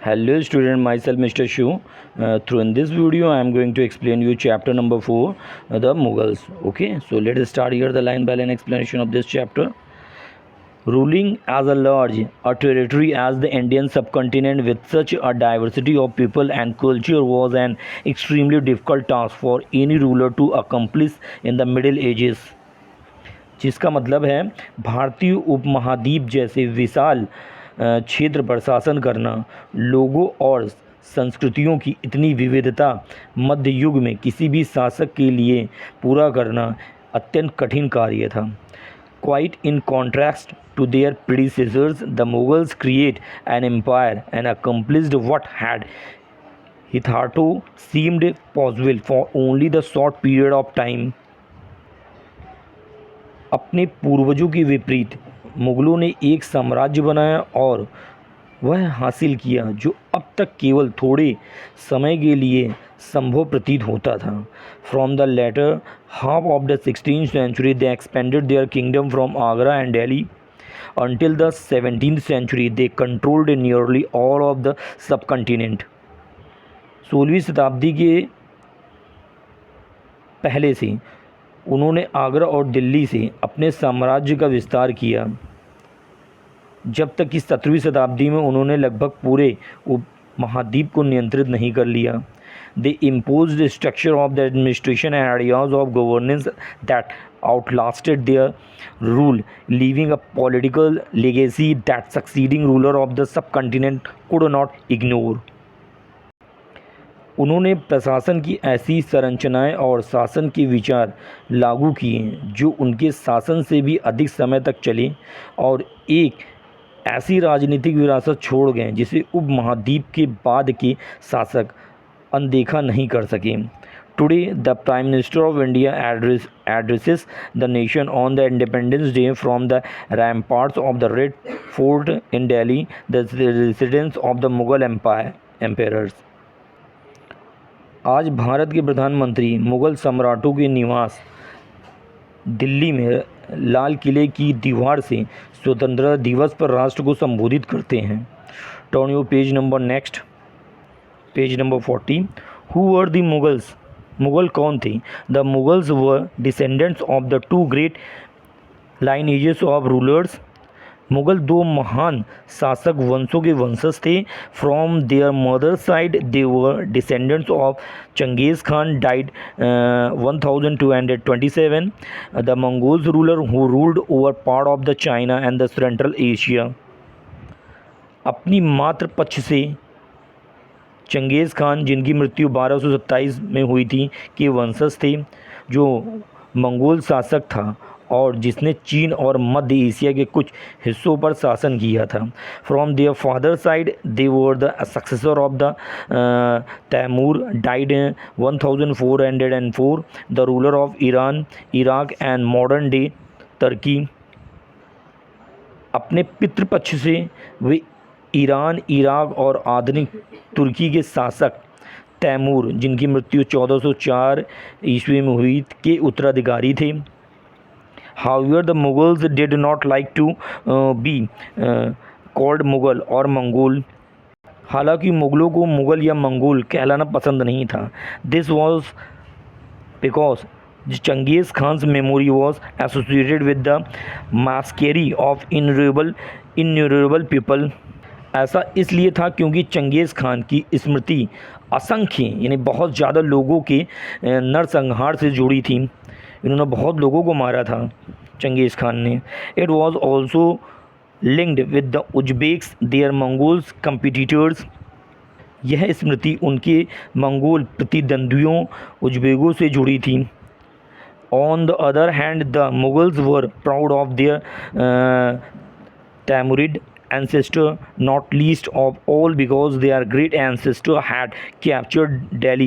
Hello student, myself Mr. Shu. Through in this video I am going to explain you chapter number 4, the Mughals. Okay, so let us start here the line by line explanation of this chapter. Ruling as a large a territory as the Indian subcontinent with such a diversity of people and culture was an extremely difficult task for any ruler to accomplish in the Middle Ages. जिसका मतलब है भारतीय उपमहाद्वीप जैसे विशाल क्षेत्र पर शासन करना, लोगों और संस्कृतियों की इतनी विविधता मध्य युग में किसी भी शासक के लिए पूरा करना अत्यंत कठिन कार्य था. Quite in contrast to their predecessors, the Mughals create an empire and accomplished what had hitherto seemed possible for only the short period of time. अपने पूर्वजों के विपरीत मुग़लों ने एक साम्राज्य बनाया और वह हासिल किया जो अब तक केवल थोड़े समय के लिए संभव प्रतीत होता था. From the latter half of the 16th century they expanded their kingdom from Agra and Delhi. Until the 17th century they controlled nearly all of the subcontinent. 16वीं शताब्दी के पहले से उन्होंने आगरा और दिल्ली से अपने साम्राज्य का विस्तार किया, जब तक कि 17वीं शताब्दी में उन्होंने लगभग पूरे उपमहाद्वीप को नियंत्रित नहीं कर लिया. They imposed the structure of the administration and ideas of governance that outlasted their rule, leaving a political legacy that succeeding ruler of the subcontinent could not ignore. उन्होंने प्रशासन की ऐसी संरचनाएं और शासन के विचार लागू किए जो उनके शासन से भी अधिक समय तक चले और एक ऐसी राजनीतिक विरासत छोड़ गए जिसे उपमहाद्वीप के बाद के शासक अनदेखा नहीं कर सके. Today the prime minister of India addresses the nation on the Independence Day from the ramparts of the Red Fort in Delhi, the residence of the Mughal emperors. आज भारत के प्रधानमंत्री मुग़ल सम्राटों के निवास दिल्ली में लाल किले की दीवार से स्वतंत्रता दिवस पर राष्ट्र को संबोधित करते हैं. Turn your page number next, page number 40. Who were the Mughals? Mughal कौन थे? The Mughals were descendants of the two great lineages of rulers. Mughal दो महान शासक वंशों के वंशज थे. From their mother side they were descendants of Genghis Khan died 1227. The Mongols ruler who ruled over part of the China and the Central Asia. अपनी मातृ पक्ष से चंगेज़ खान, जिनकी मृत्यु 1227 में हुई थी, के वंशज थे, जो मंगोल शासक था और जिसने चीन और मध्य एशिया के कुछ हिस्सों पर शासन किया था. From their father side they were the successor of the Timur died 1404. The ruler of Iran, Iraq and modern day Turkey. अपने पितृपक्ष से वे ईरान, इराक और आधुनिक तुर्की के शासक तैमूर, जिनकी मृत्यु 1404 ईस्वी में हुई, के उत्तराधिकारी थे. However, the Mughals did not like to be called Mughal और मंगोल. हालांकि मुग़लों को मुग़ल या मंगोल कहलाना पसंद नहीं था. This was because Genghis Khan's memory was associated with the massacre of innumerable people. ऐसा इसलिए था क्योंकि चंगेज़ खान की स्मृति असंख्य यानी बहुत ज़्यादा लोगों के नरसंहार से जुड़ी थी. इन्होंने बहुत लोगों को मारा था चंगेज़ खान ने. It was also linked with the Uzbeks their Mongols competitors. यह स्मृति उनके मंगोल प्रतिद्वंद्वियों उज्बेकों से जुड़ी थी. On the other hand the Mughals were proud of their Timurid ancestor, not least of all because their great ancestor had captured Delhi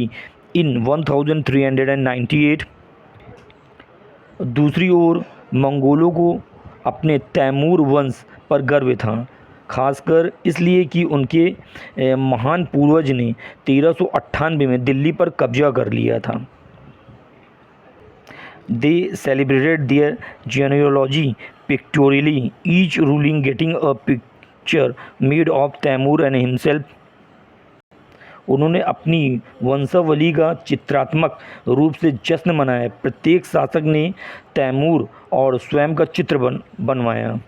in 1398. दूसरी ओर मंगोलों को अपने तैमूर वंश पर गर्व था, खासकर इसलिए कि उनके महान पूर्वज ने 1398 में दिल्ली पर कब्जा कर लिया था. They celebrated their genealogy pictorially, each ruling getting a picture made of Taimur and himself. उन्होंने अपनी वंशावली का चित्रात्मक रूप से जश्न मनाया। प्रत्येक शासक ने तैमूर और स्वयं का चित्र बनवाया।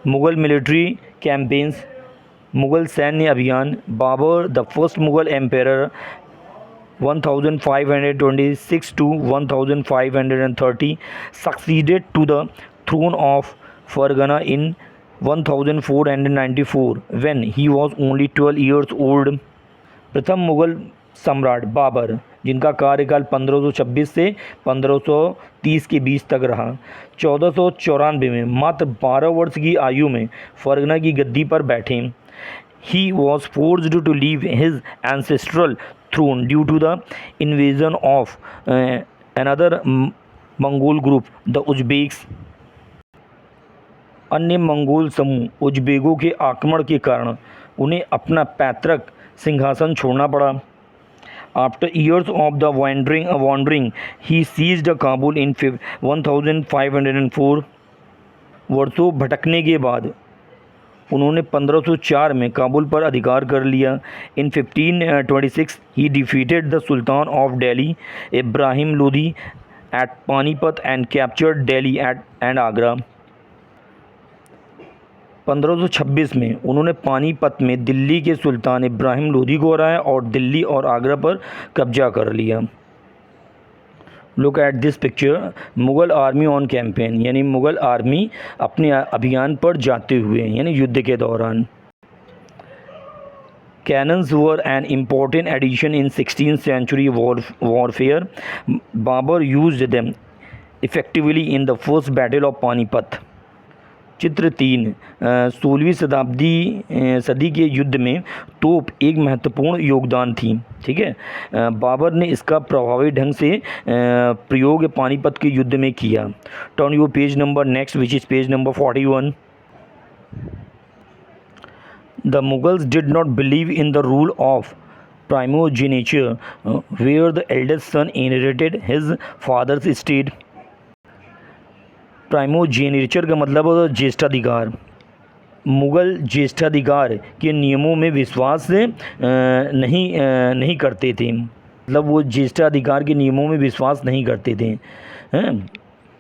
मुग़ल मिलिट्री कैंपेन्स, मुग़ल सैन्य अभियान। Babur the first Mughal empire 1526 to 1530 succeeded to the throne of Fargana in 1494 when he was only 12 years old। प्रथम मुग़ल सम्राट बाबर, जिनका कार्यकाल 1526 से 1530 के बीच तक रहा, 1494 में मात्र 12 वर्ष की आयु में फरगना की गद्दी पर बैठे। He was forced to leave his ancestral throne due to the invasion of another Mongol group, the Uzbeks। अन्य मंगोल समूह उज़्बेकों के आक्रमण के कारण उन्हें अपना पैतृक सिंहासन छोड़ना पड़ा। After years of the wandering, he seized Kabul in 1504। वर्षों भटकने के बाद उन्होंने 1504 में काबुल पर अधिकार कर लिया। In 1526 he defeated the sultan of Delhi Ibrahim Lodi at Panipat and captured Delhi and Agra. 1526 में उन्होंने पानीपत में दिल्ली के सुल्तान इब्राहिम लोदी को हराया और दिल्ली और आगरा पर कब्जा कर लिया। Look at this picture, Mughal army on campaign, यानी मुग़ल आर्मी अपने अभियान पर जाते हुए यानी युद्ध के दौरान। Cannons were an important addition in 16th century warfare। Babar used them effectively in the first battle of Panipat. चित्र 3, 16वीं सदी के युद्ध में तोप एक महत्वपूर्ण योगदान थी। ठीक है, बाबर ने इसका प्रभावी ढंग से प्रयोग पानीपत के युद्ध में किया। Turn your page number next which is page number 41। The Mughals did not believe in the rule of primogeniture where the eldest son inherited his father's estate. Primogeniture का मतलब ज्येष्ठाधिकार। मुग़ल ज्येष्ठाधिकार के नियमों में विश्वास नहीं करते थे, मतलब वो ज्येष्ठाधिकार के नियमों में विश्वास नहीं करते थे, हैं,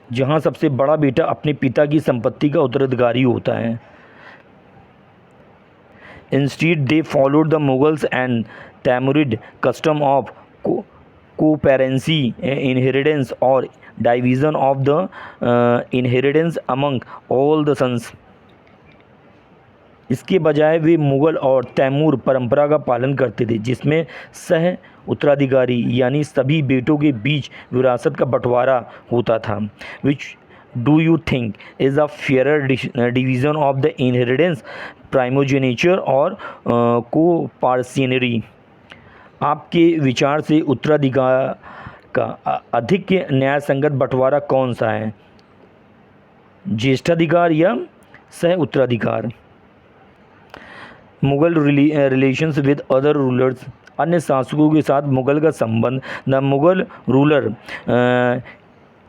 जहाँ सबसे बड़ा बेटा अपने पिता की संपत्ति का उत्तराधिकारी होता है। Instead they followed the Mughals and Timurid custom of coparcenary inheritance और division of the inheritance among all the sons. इसके बजाय वे मुग़ल और तैमूर परंपरा का पालन करते थे, जिसमें सह उत्तराधिकारी यानी सभी बेटों के बीच विरासत का बंटवारा होता था। Which do you think is a fair division of the inheritance, primogeniture और कोपार्सिनरी। आपके विचार से उत्तराधिकार का अधिक न्यायसंगत बंटवारा कौन सा है, ज्येष्ठाधिकार या सह उत्तराधिकार। Mughal relations with other rulers, अन्य शासकों के साथ मुग़ल का संबंध। The Mughal ruler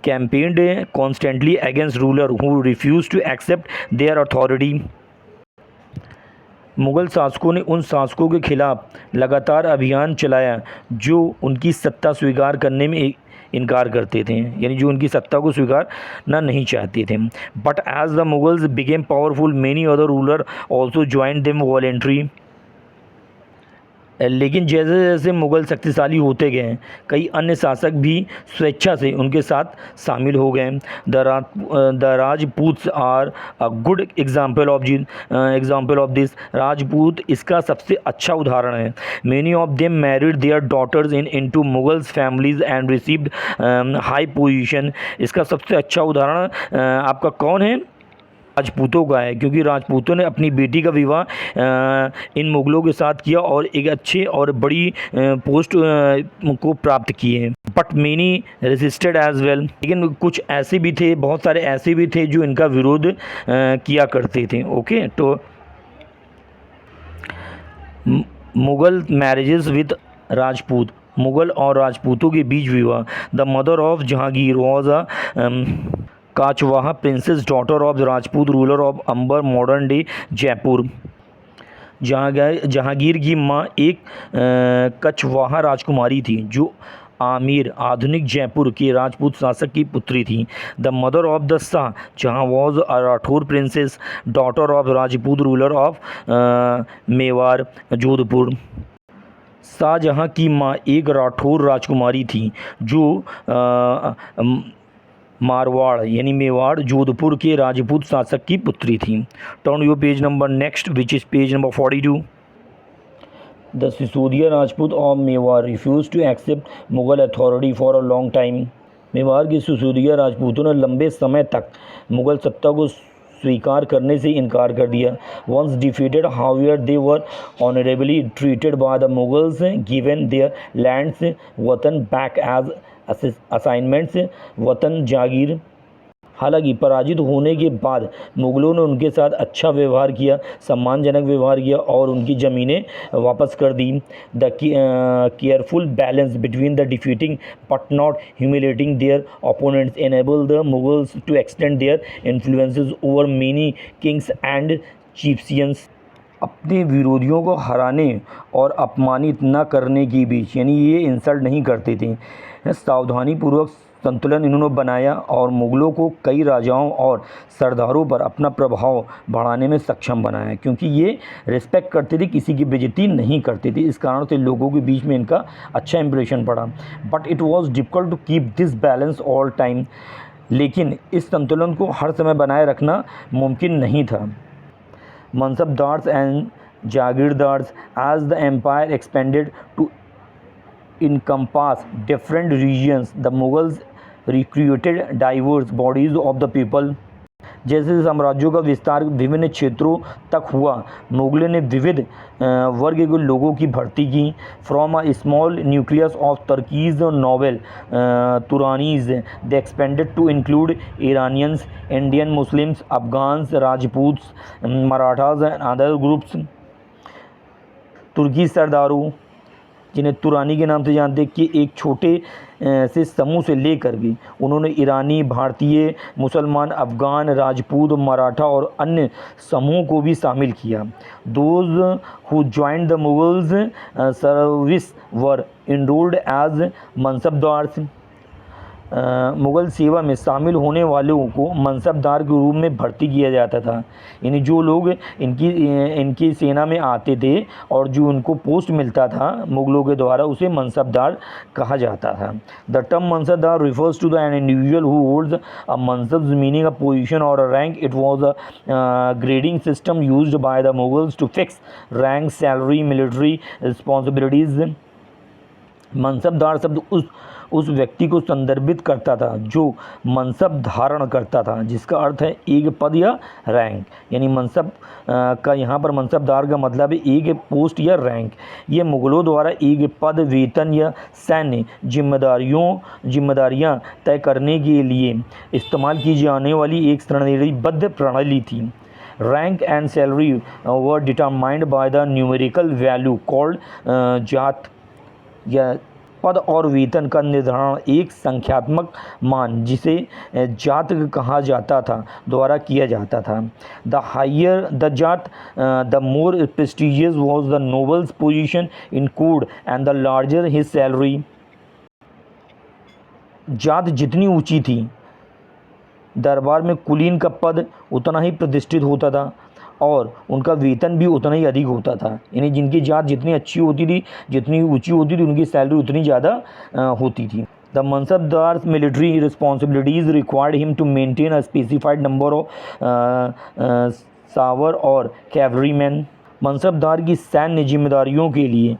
campaigned constantly against ruler who refuse to accept their authority. Mughal शासकों ने उन शासकों के खिलाफ लगातार अभियान चलाया जो उनकी सत्ता स्वीकार करने में इनकार करते थे, यानी जो उनकी सत्ता को स्वीकारना नहीं चाहते थे। But as the Mughals became powerful many other ruler also join them voluntary. लेकिन जैसे जैसे मुग़ल शक्तिशाली होते गए, कई अन्य शासक भी स्वेच्छा से उनके साथ शामिल हो गए। The Rajputs are a good example of this. Rajput इसका सबसे अच्छा उदाहरण है। Many of them married their daughters into Mughals families and received high position. इसका सबसे अच्छा उदाहरण आपका कौन है, राजपूतों का है, क्योंकि राजपूतों ने अपनी बेटी का विवाह इन मुग़लों के साथ किया और एक अच्छे और बड़ी पोस्ट को प्राप्त किए। But many resisted as well, लेकिन कुछ ऐसे भी थे, बहुत सारे ऐसे भी थे जो इनका विरोध किया करते थे। ओके, तो मुग़ल मैरिजेस विद राजपूत, मुग़ल और राजपूतों के बीच विवाह। The mother of Jahangir was a Kachwaha princess daughter of the Rajput ruler of Amber modern day Jaipur. Jahangir की माँ एक कछवाहा राजकुमारी थी जो आमेर आधुनिक जयपुर के राजपूत शासक की पुत्री थी। The mother of the Shah Jahan was a Rathore princess daughter of Rajput ruler of Mewar Jodhpur. Shahjahan की माँ एक राठौर राजकुमारी थी जो मारवाड़ यानी मेवाड़ जोधपुर के राजपूत शासक की पुत्री थी। Turn your page number next which is page number 42। The Sisodiya Rajput of Mewar refused to accept Mughal authority for a long time. Mewar के सिसोदिया राजपूतों ने लंबे समय तक मुग़ल सत्ता को स्वीकार करने से इनकार कर दिया। Once defeated, however, they were honorably treated by the Mughals, given their lands वतन back as assignments वतन जागीर। हालांकि पराजित होने के बाद मुग़लों ने उनके साथ अच्छा व्यवहार किया, सम्मानजनक व्यवहार किया और उनकी ज़मीनें वापस कर दी। The careful balance between the defeating but not humiliating their opponents enable the Mughals to extend their influences over many kings and chieftains. अपने विरोधियों को हराने और अपमानित न करने के बीच यानी ये इंसल्ट नहीं करते थे, सावधानीपूर्वक संतुलन इन्होंने बनाया और मुग़लों को कई राजाओं और सरदारों पर अपना प्रभाव बढ़ाने में सक्षम बनाया, क्योंकि ये रिस्पेक्ट करते थे, किसी की बेइज्जती नहीं करते थे। इस कारण से लोगों के बीच में इनका अच्छा इंप्रेशन पड़ा। But it was difficult to keep this balance all time. लेकिन इस संतुलन को हर समय बनाए रखना मुमकिन नहीं था। Mansabdars and jagirdars as the empire expanded to encompass different regions, the Mughals recruited diverse bodies of the people। जैसे साम्राज्यों का विस्तार विभिन्न क्षेत्रों तक हुआ, मुग़लों ने विविध वर्ग के लोगों की भर्ती की। From a small nucleus of Turkish noble Turanis they expanded to include Iranians, Indian Muslims, Afghans, Rajputs, Marathas and other groups. तुर्की सरदारों जिन्हें तुरानी के नाम से जानते हैं कि एक छोटे से समूह से लेकर भी उन्होंने ईरानी, भारतीय, मुसलमान, अफ़गान, राजपूत, मराठा और अन्य समूह को भी शामिल किया। Those who joined the Mughals service were enrolled as mansabdars. Mughal सेवा में शामिल होने वालों को मनसबदार के रूप में भर्ती किया जाता था। यानी जो लोग इनकी सेना में आते थे और जो उनको पोस्ट मिलता था मुग़लों के द्वारा, उसे मनसबदार कहा जाता था। The term mansabdar refers to the an individual who holds a mansab meaning a position और a rank. It was a grading system used by the Mughals to fix rank, salary, military responsibilities. Mansabdar शब्द उस व्यक्ति को संदर्भित करता था जो मनसब धारण करता था, जिसका अर्थ है एक पद या रैंक। यानी मनसब का यहाँ पर मनसबदार का मतलब है एक पोस्ट या रैंक। ये मुग़लों द्वारा एक पद, वेतन या सैन्य जिम्मेदारियाँ तय करने के लिए इस्तेमाल की जाने वाली एक श्रेणीबद्ध प्रणाली थी। Rank and salary were determined by the numerical value called जात। या पद और वेतन का निर्धारण एक संख्यात्मक मान, जिसे जात कहा जाता था, द्वारा किया जाता था। द हायर द जात the more prestigious was the nobles position in code and the larger his salary. जात जितनी ऊंची थी, दरबार में कुलीन का पद उतना ही प्रतिष्ठित होता था और उनका वेतन भी उतना ही अधिक होता था। यानी जिनकी जात जितनी अच्छी होती थी, जितनी ऊंची होती थी, उनकी सैलरी उतनी ज़्यादा होती थी। The mansabdars military responsibilities required him to maintain a specified number of sowar और कैवलरीमैन। मनसबदार की सैन्य जिम्मेदारियों के लिए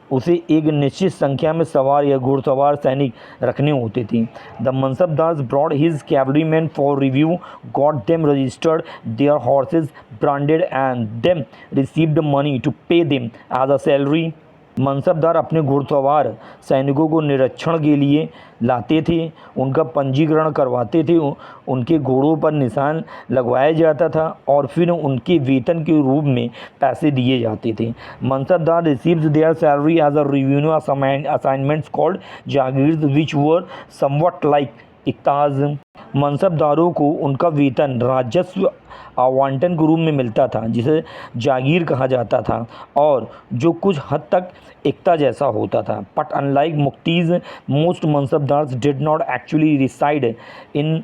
उसे एक निश्चित संख्या में सवार या घुड़सवार सैनिक रखने होते थे। The mansabdars brought his cavalryman for review, got them registered their horses branded and them received money to pay them as a salary. Mansabdar अपने घुड़सवार सैनिकों को निरीक्षण के लिए लाते थे, उनका पंजीकरण करवाते थे, उनके घोड़ों पर निशान लगवाया जाता था और फिर उनके वेतन के रूप में पैसे दिए जाते थे। Mansabdar receives their salary as a revenue assignments called jagirs which were somewhat like iqtas. मनसबदारों को उनका वेतन राजस्व आवंटन के रूप में मिलता था, जिसे जागीर कहा जाता था, और जो कुछ हद तक इक्ता जैसा होता था। But unlike muqtis, most mansabdars did not actually reside in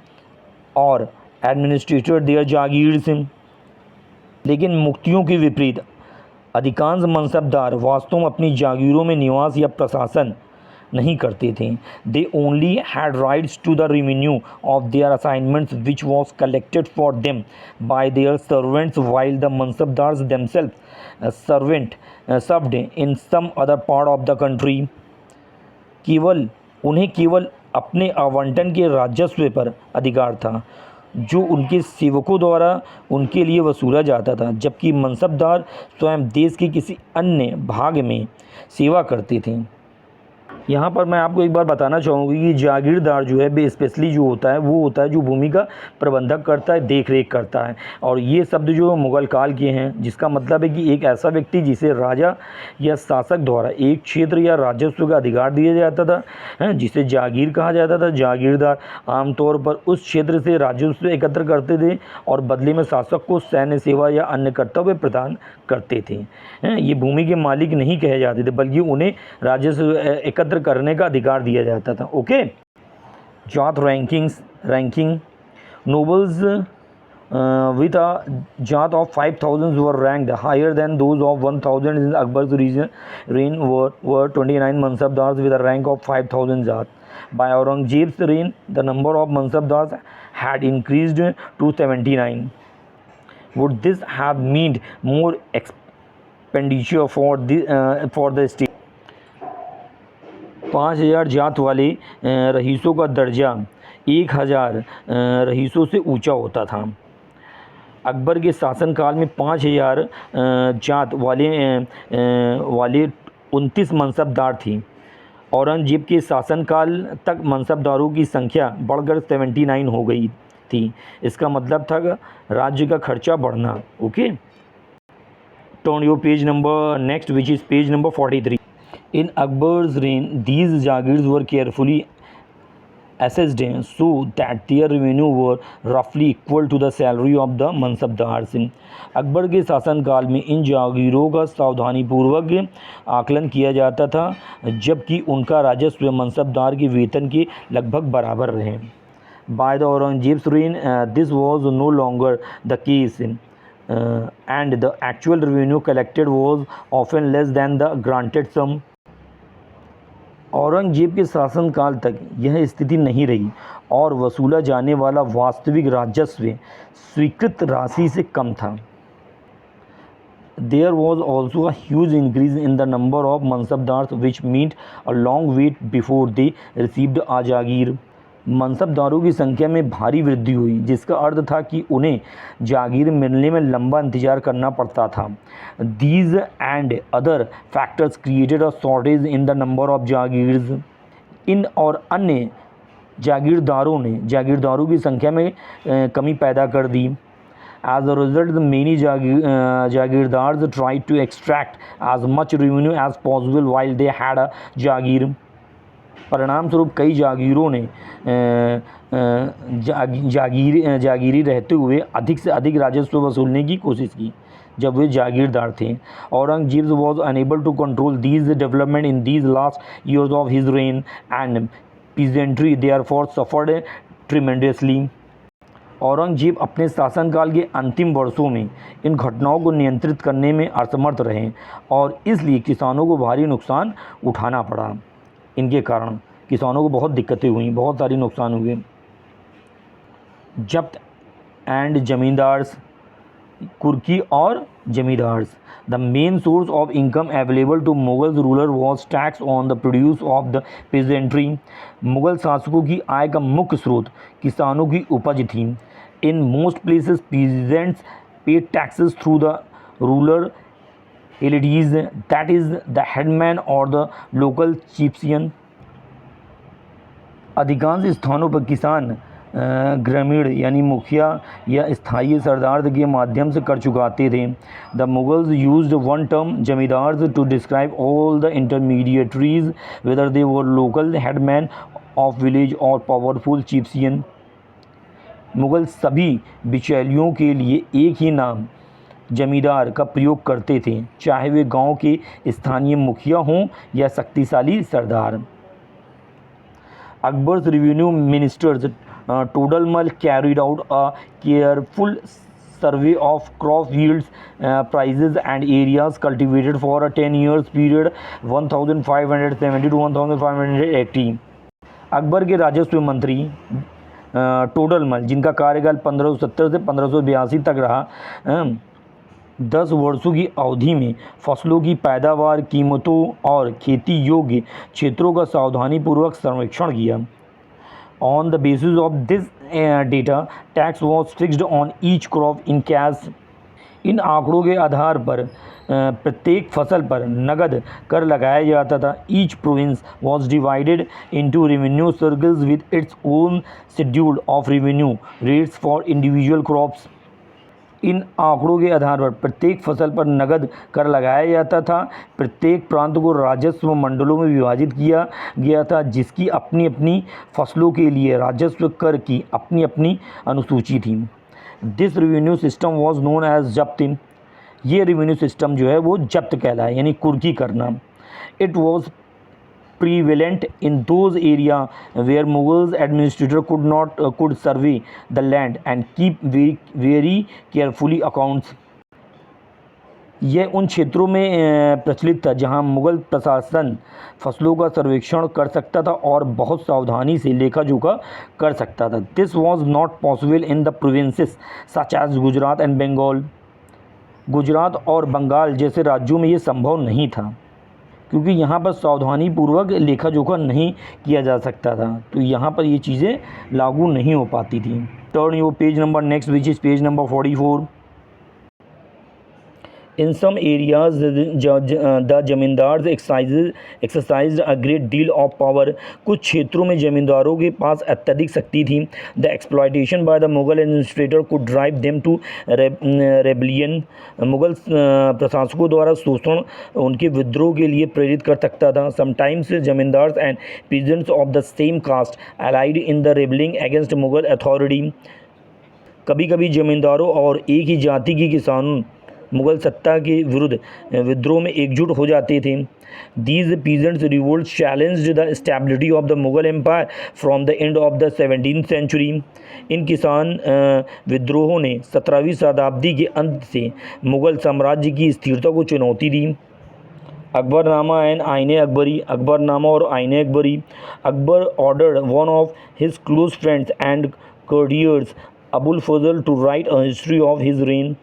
और एडमिनिस्ट्रेटेड देयर जागीर्स। लेकिन मुक्तियों के विपरीत अधिकांश मनसबदार वास्तव में अपनी जागीरों में निवास या प्रशासन नहीं करते थे। They only had rights to the revenue of their assignments which was collected for them by their servants, while the mansabdars themselves served in some other part of the country. उन्हें केवल अपने आवंटन के राजस्व पर अधिकार था, जो उनके सेवकों द्वारा उनके लिए वसूला जाता था, जबकि मनसबदार स्वयं देश के किसी अन्य भाग में सेवा करते थे। यहाँ पर मैं आपको एक बार बताना चाहूँगी कि जागीरदार जो है स्पेशली जो होता है वो होता है जो भूमि का प्रबंधक करता है, देख रेख करता है। और ये शब्द जो मुग़ल काल के हैं, जिसका मतलब है कि एक ऐसा व्यक्ति जिसे राजा या शासक द्वारा एक क्षेत्र या राजस्व का अधिकार दिया जाता था, जिसे जागीर कहा जाता था। जागीरदार आमतौर पर उस क्षेत्र से राजस्व एकत्र करते थे और बदले में शासक को सैन्य सेवा या अन्य कर्तव्य प्रदान करते थे। ये भूमि के मालिक नहीं कहे जाते थे, बल्कि उन्हें राजस्व एकत्र करने का अधिकार दिया जाता था। ओके, जात ranking nobles with a jat of 5,000 were ranked higher than those of 1,000 in Akbar's reign were 29 mansabdars with a rank of 5,000 jat. By Aurangzeb's reign, the number of mansabdars had increased to 79. Would this have meant more expenditure for the state? 5,000 जात वाले रईसों का दर्जा 1,000 रईसों से ऊंचा होता था। अकबर के शासनकाल में 5,000 जात वाले 29 मनसबदार थी। औरंगजेब के शासनकाल तक मनसबदारों की संख्या बढ़कर 79 हो गई थी। इसका मतलब था राज्य का खर्चा बढ़ना। Okay, turn your page number next which is page number 43. In Akbar's reign, these jagirs were carefully assessed so that their revenue were roughly equal to the salary of the mansabdars. Akbar के शासनकाल में इन जागीरों का सावधानीपूर्वक आकलन किया जाता था, जबकि उनका राजस्व मनसबदार के वेतन के लगभग बराबर रहे। By the Aurangzeb's reign, this was no longer the case, and the actual revenue collected was often less than the granted sum. Aurangzeb के शासनकाल तक यह स्थिति नहीं रही और वसूला जाने वाला वास्तविक राजस्व स्वीकृत राशि से कम था। There was also a huge increase in the number of mansabdars, which meant a long wait before they received a जागीर। मनसबदारों की संख्या में भारी वृद्धि हुई, जिसका अर्थ था कि उन्हें जागीर मिलने में लंबा इंतजार करना पड़ता था। These and other factors created a shortage in the number of jagirs. इन और अन्य जागीरदारों की संख्या में कमी पैदा कर दी। As a result, many jagirdars tried to extract as much revenue as possible while they had a जागीर। परिणाम स्वरूप कई जागीरों ने जागीरी रहते हुए अधिक से अधिक राजस्व वसूलने की कोशिश की जब वे जागीरदार थे। Aurangzeb was unable to control these development in these last years of his reign and peasantry therefore suffered tremendously. Aurangzeb अपने शासनकाल के अंतिम वर्षों में इन घटनाओं को नियंत्रित करने में असमर्थ रहे और इसलिए किसानों को भारी नुकसान उठाना पड़ा। इनके कारण किसानों को बहुत दिक्कतें हुई, बहुत सारी नुकसान हुए। जब्त एंड जमींदार्स, कुर्की और zamindars. The main source of income available to Mughal ruler was tax on the produce of the peasantry. Mughal शासकों की आय का मुख्य स्रोत किसानों की उपज थी। In most places peasants paid taxes through the rural elites, that is the headman और द लोकल चिप्सियन। अधिकांश स्थानों पर किसान ग्रामीण यानी मुखिया या स्थायी सरदार के माध्यम से कर चुकाते थे। The Mughals used one term zamindars to describe all the intermediaries whether they were local headman of village और पावरफुल चिफ्सियन। मुग़ल सभी बिचौलियों के लिए एक ही नाम जमींदार का प्रयोग करते थे, चाहे वे गांव के स्थानीय मुखिया हों या शक्तिशाली सरदार। Akbar's revenue ministers Todelmal carried out a careful survey of crop yields, prices and areas cultivated for a 10 years period 1570 to 1580। Akbar के राजस्व मंत्री टोडरमल, जिनका कार्यकाल 1570 से 1582 तक रहा, 10 वर्षों की अवधि में फसलों की पैदावार, कीमतों और खेती योग्य क्षेत्रों का सावधानीपूर्वक सर्वेक्षण किया। On the basis of this data tax was fixed on each crop in cash. इन आंकड़ों के आधार पर प्रत्येक फसल पर नगद कर लगाया जाता था। Each province was divided into revenue circles with its own schedule of revenue rates for individual crops. इन आंकड़ों के आधार पर प्रत्येक फसल पर नगद कर लगाया जाता था। प्रत्येक प्रांत को राजस्व मंडलों में विभाजित किया गया था, जिसकी अपनी अपनी फसलों के लिए राजस्व कर की अपनी अपनी अनुसूची थी। This revenue system was known as zabt. ये रेवेन्यू सिस्टम जो है वो जब्त कहलाए, यानी कुर्की करना। It was prevalent in those area where Mughals administrator could survey the land and keep very carefully accounts। यह उन क्षेत्रों में प्रचलित था जहां मुग़ल प्रशासन फसलों का सर्वेक्षण कर सकता था और बहुत सावधानी से लेखा जोखा कर सकता था। This was not possible in the provinces such as Gujarat and Bengal. Gujarat और बंगाल जैसे राज्यों में ये संभव नहीं था, क्योंकि यहाँ पर सावधानीपूर्वक लेखा जोखा नहीं किया जा सकता था, तो यहाँ पर ये चीज़ें लागू नहीं हो पाती थी। Turn your page number next, which is page number 44। In some areas, the zamindars exercised a great deal of power। कुछ क्षेत्रों में जमींदारों के पास अत्यधिक शक्ति थी। The exploitation by the Mughal administrator could drive them to rebellion। Mughal प्रशासकों द्वारा शोषण उनके विद्रोह के लिए प्रेरित कर सकता था। Sometimes zamindars and peasants of the same caste allied in the rebelling against Mughal authority। कभी कभी जमींदारों और एक ही जाति के किसानों मुग़ल सत्ता के विरुद्ध विद्रोह में एकजुट हो जाते थे। These peasants revolts challenged the stability of the Mughal Empire from the end of the 17th century। इन किसान विद्रोहों ने 17वीं शताब्दी के अंत से मुग़ल साम्राज्य की स्थिरता को चुनौती दी। अकबरनामा एंड आईने अकबरी। अकबरनामा और Aine Akbari. Akbar ordered one of his close friends and courtiers Abul Fazal to write a history of his reign.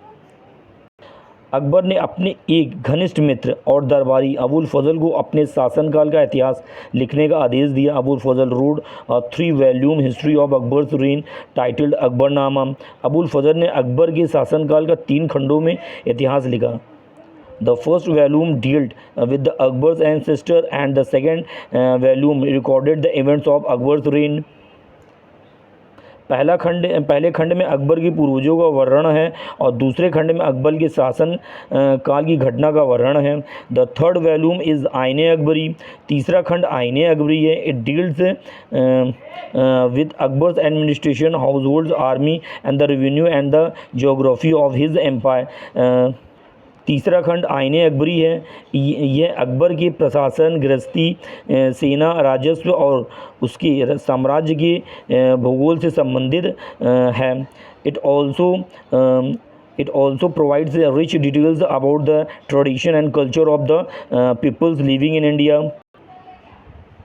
Akbar ने अपने एक घनिष्ठ मित्र और दरबारी अबुल फजल को अपने शासनकाल का इतिहास लिखने का आदेश दिया। Abul Fazl wrote a 3 volume history of Akbar's reign titled Akbarnama. Abul Fazl ने अकबर के शासनकाल का 3 खंडों में इतिहास लिखा। The first volume dealt with the Akbar's ancestor and the second volume recorded the events of Akbar's reign। पहले खंड में अकबर के पूर्वजों का वर्णन है और दूसरे खंड में अकबर के शासन काल की घटना का वर्णन है। द थर्ड वॉल्यूम इज़ आईने अकबरी। तीसरा खंड आईने अकबरी है। It deals with Akbar's administration, household, army and the revenue and the geography of his empire. तीसरा खंड आईने अकबरी है। यह अकबर के प्रशासन, गृहस्थी, सेना, राजस्व और उसके साम्राज्य के भूगोल से संबंधित है। It also provides rich details about the tradition and culture of the peoples living in India.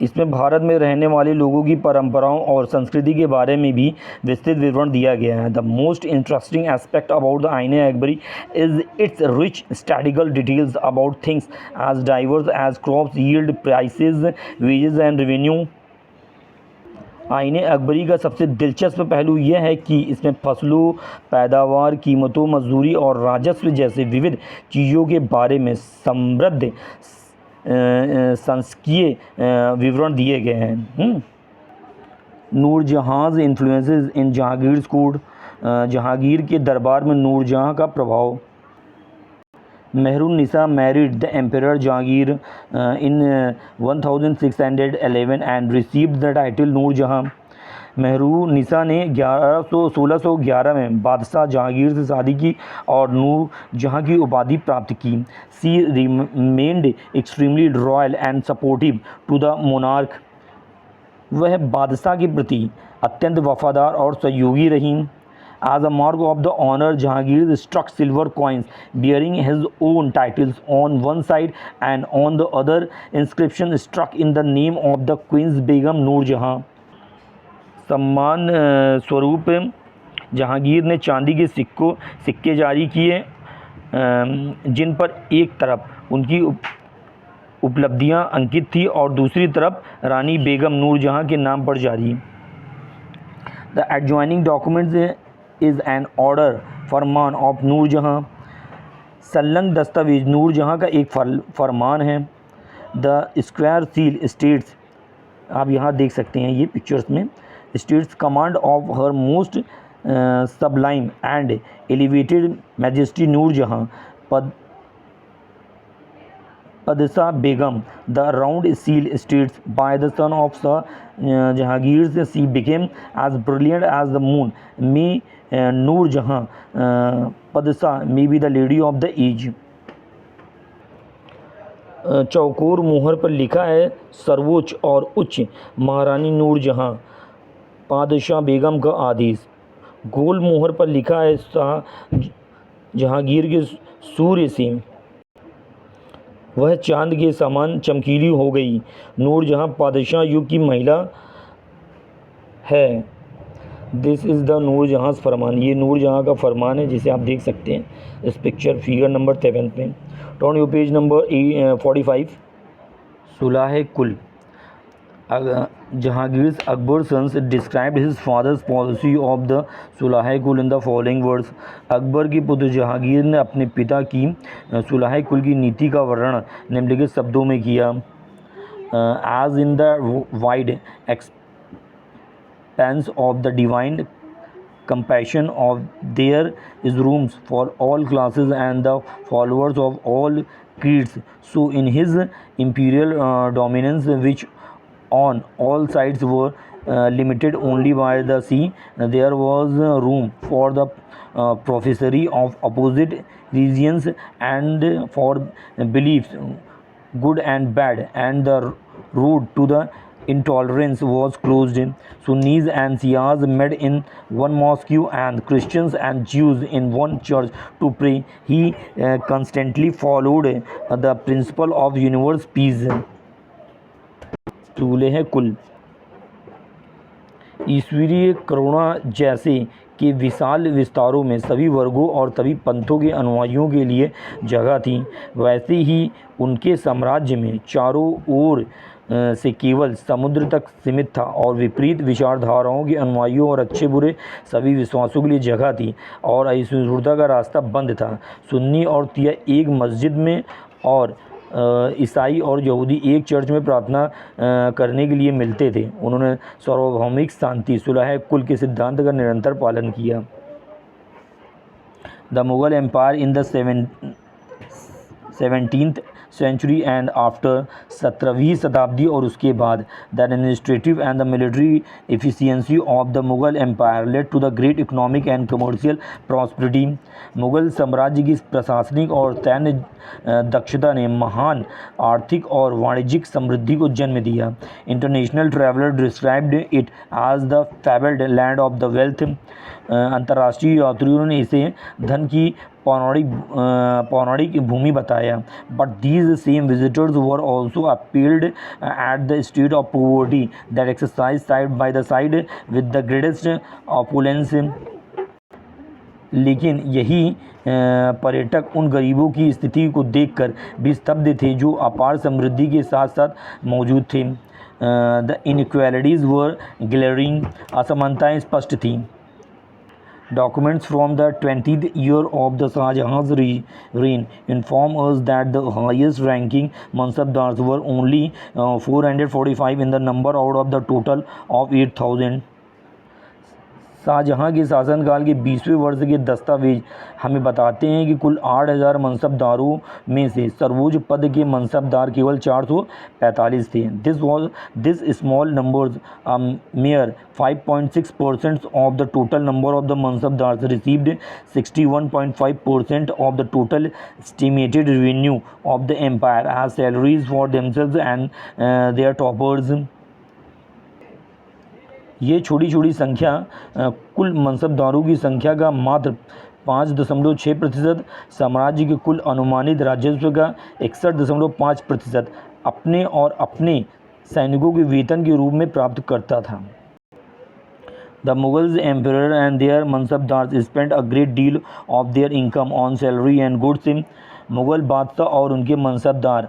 इसमें भारत में रहने वाले लोगों की परंपराओं और संस्कृति के बारे में भी विस्तृत विवरण दिया गया है। The most interesting aspect about the Ain-i Akbari is its rich statistical details about things as diverse as crops yield, prices, wages and revenue. Ain-i Akbari का सबसे दिलचस्प पहलू यह है कि इसमें फसलों, पैदावार, कीमतों, मजदूरी और राजस्व जैसे विविध चीज़ों के बारे में समृद्ध सांख्यिकीय विवरण दिए गए हैं। नूरजहाँ's इन्फ्लुएंसेस इन जहांगीर्स कोर्ट। जहांगीर के दरबार में नूरजहाँ का प्रभाव। Mehrun-Nisa married the Emperor Jahangir in 1611 and received the title Noor Jahan. मेहरून-निसा ने 1611 में बादशाह जहांगीर से शादी की और नूर जहां की उपाधि प्राप्त की. She remained extremely royal and supportive to the monarch. वह बादशाह के प्रति अत्यंत वफादार और सहयोगी रहीं. As a mark of the honor, Jahangir struck silver coins bearing his own titles on one side, and on the other inscription struck in the name of the Queen's Begum Noor Jahan. सम्मान स्वरूप जहांगीर ने चांदी के सिक्के जारी किए जिन पर एक तरफ उनकी उपलब्धियां अंकित थी और दूसरी तरफ रानी बेगम नूर जहां के नाम पर जारी. The adjoining documents is an order farman of Nur Jahan. संलग्न दस्तावेज नूर जहां का एक फरमान है. द स्क्वायर सील स्टेट्स, आप यहाँ देख सकते हैं ये पिक्चर्स में, states command of her most sublime and elevated majesty Noor Jahan Padshah Begum. The round seal states by the son of Shah Jahangir she became as brilliant as the moon. May Noor Jahan Padshah may be the lady of the age. चौकोर मोहर पर लिखा है सर्वोच्च और उच्च महारानी नूर जहां पादशाह बेगम का आदेश. गोल मोहर पर लिखा है शाह जहांगीर के सूर्य से वह चांद के समान चमकीली हो गई. नूर जहां पादशाह युग की महिला है. दिस इज़ द नूर जहां फरमान. ये नूर जहां का फरमान है जिसे आप देख सकते हैं इस पिक्चर फिगर नंबर 7 में. Turn you page number 45. सुलह कुल. Jahangir's Akbar's sons described his father's policy of the सुलह-ए-कुल in the following words. Akbar के पुत्र जहांगीर ने अपने पिता की सुलह-ए-कुल की नीति का वर्णन निम्नलिखित शब्दों में किया. As in the wide expanse of the divine compassion of there is rooms for all classes and the followers of all creeds, so in his imperial dominance which on all sides were limited only by the sea, there was room for the professory of opposite regions and for beliefs good and bad, and the road to the intolerance was closed. Sunnis and Shias met in one mosque and Christians and Jews in one church to pray. He constantly followed the principle of universal peace. सुलह कुल ईश्वरीय करुणा जैसे कि विशाल विस्तारों में सभी वर्गों और सभी पंथों के अनुयायियों के लिए जगह थी, वैसे ही उनके साम्राज्य में चारों ओर से केवल समुद्र तक सीमित था और विपरीत विचारधाराओं के अनुयायियों और अच्छे बुरे सभी विश्वासों के लिए जगह थी और असहिष्णुता का रास्ता बंद था. सुन्नी और शिया एक मस्जिद में और ईसाई और यहूदी एक चर्च में प्रार्थना करने के लिए मिलते थे. उन्होंने सार्वभौमिक शांति सुलह कुल के सिद्धांत का निरंतर पालन किया. The Mughal empire in the 17th century and after 17वीं शताब्दी और उसके बाद the administrative and the military efficiency of the Mughal empire led to the great economic and commercial prosperity. Mughal साम्राज्य की प्रशासनिक और सैन्य दक्षता ने महान आर्थिक और वाणिज्यिक समृद्धि को जन्म दिया. International traveller described it as the fabled land of the wealth. अंतर्राष्ट्रीय यात्रियों ने इसे धन की पौराणिक भूमि बताया. But these same visitors were also appalled at the state of poverty that existed side by the side with the greatest opulence. लेकिन यही पर्यटक उन गरीबों की स्थिति को देखकर भी स्तब्ध थे जो अपार समृद्धि के साथ साथ मौजूद थे. The inequalities were glaring. असमानताएँ स्पष्ट थीं. Documents from the 20th year of the Shah Jahan's reign inform us that the highest ranking mansabdars were only 445 in the number out of the total of 8,000. Shahjahan के शासनकाल के 20वें वर्ष के दस्तावेज हमें बताते हैं कि कुल 8000 मनसबदारों में से सर्वोच्च पद के मनसबदार केवल 445 थे। This small numbers mere 5.6% of the total number of the mansabdars received 61.5% of the total estimated revenue of the empire as salaries for themselves and their troopers. ये छोटी छोटी संख्या कुल मनसबदारों की संख्या का मात्र 5.6%, साम्राज्य के कुल अनुमानित राजस्व का 61.5% अपने और अपने सैनिकों के वेतन के रूप में प्राप्त करता था। The Mughals emperor and their mansabdars spent a great deal of their income on salary and goods। Mughal बादशाह और उनके मनसबदार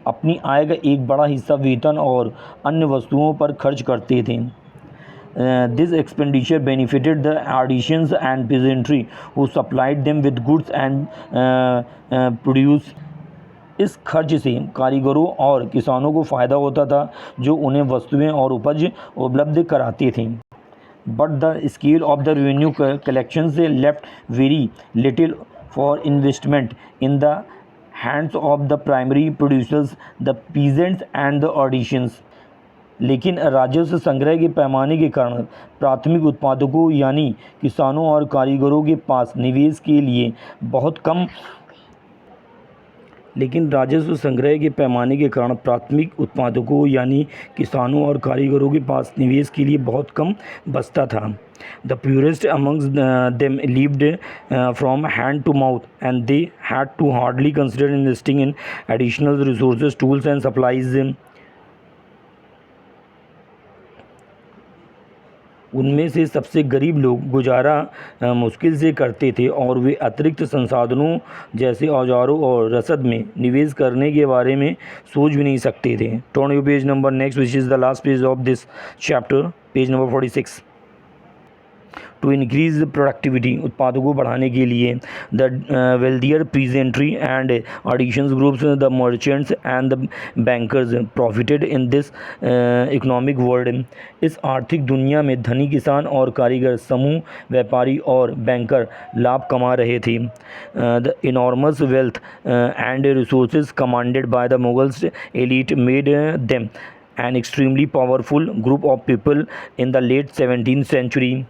अपनी आय का एक बड़ा हिस्सा वेतन और अन्य वस्तुओं पर खर्च करते थे। This expenditure benefited the artisans and peasantry who supplied them with goods and produce। इस खर्च से कारीगरों और किसानों को फ़ायदा होता था जो उन्हें वस्तुएं और उपज उपलब्ध कराते थे। But the scale of the revenue collection से left very little for investment in the hands of the primary producers the peasants and the artisans. लेकिन राजस्व संग्रह के पैमाने के कारण प्राथमिक उत्पादकों यानी किसानों और कारीगरों के पास निवेश के लिए बहुत कम बचता था। The poorest amongst them lived from hand to mouth and they had to hardly consider investing in additional resources, tools and supplies। उनमें से सबसे गरीब लोग गुजारा मुश्किल से करते थे और वे अतिरिक्त संसाधनों जैसे औजारों और रसद में निवेश करने के बारे में सोच भी नहीं सकते थे। Turn to page number next which is the last page of this chapter, page number 46। To increase productivity, उत्पादों को बढ़ाने के लिए the wealthier peasantry and artisans groups, the merchants and the bankers profited in this economic world. इस आर्थिक दुनिया में धनी किसान और कारीगर समूह, व्यापारी और बैंकर लाभ कमा रहे थे। The enormous wealth and resources commanded by the Mughals elite made them an extremely powerful group of people in the late 17th century.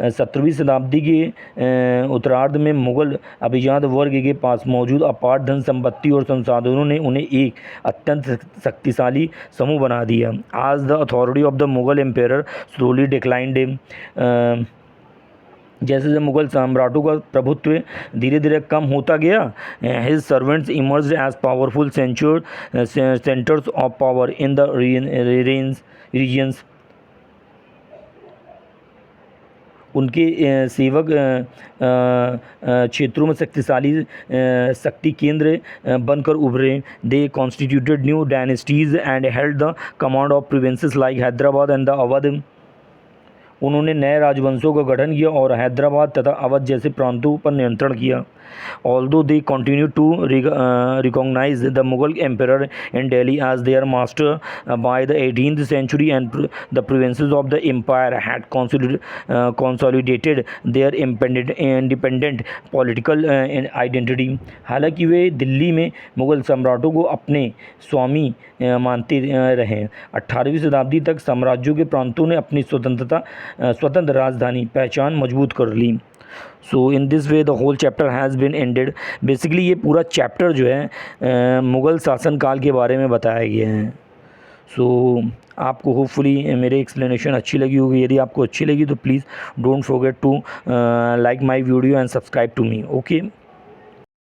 17वीं शताब्दी के उत्तरार्ध में मुग़ल अभिजात वर्ग के पास मौजूद अपार धन संपत्ति और संसाधनों ने उन्हें एक अत्यंत शक्तिशाली समूह बना दिया। आज the authority of the Mughal empire slowly declined. जैसे जैसे मुग़ल सम्राटों का प्रभुत्व धीरे धीरे कम होता गया, his servants emerged as powerful centres of power in the regions. उनके सेवक क्षेत्रों में शक्तिशाली शक्ति केंद्र बनकर उभरे। They constituted new dynasties and held the command of provinces like Hyderabad and the Awadh. उन्होंने नए राजवंशों का गठन किया और हैदराबाद तथा अवध जैसे प्रांतों पर नियंत्रण किया। Although they continued to recognize the Mughal emperor in Delhi as their master, by the 18th century and the provinces of the empire had consolidated their independent political identity। हालांकि वे दिल्ली में मुग़ल सम्राटों को अपने स्वामी मानते रहे। 18वीं शताब्दी तक साम्राज्यों के प्रांतों ने अपनी स्वतंत्र राजधानी पहचान मजबूत कर ली। So in this way the whole chapter has been ended. Basically ये पूरा चैप्टर जो है मुग़ल शासनकाल के बारे में बताया गया है। सो आपको होपफुली मेरे एक्सप्लेनेशन अच्छी लगी होगी। यदि आपको अच्छी लगी तो please don't forget to like my video and subscribe to me. Okay.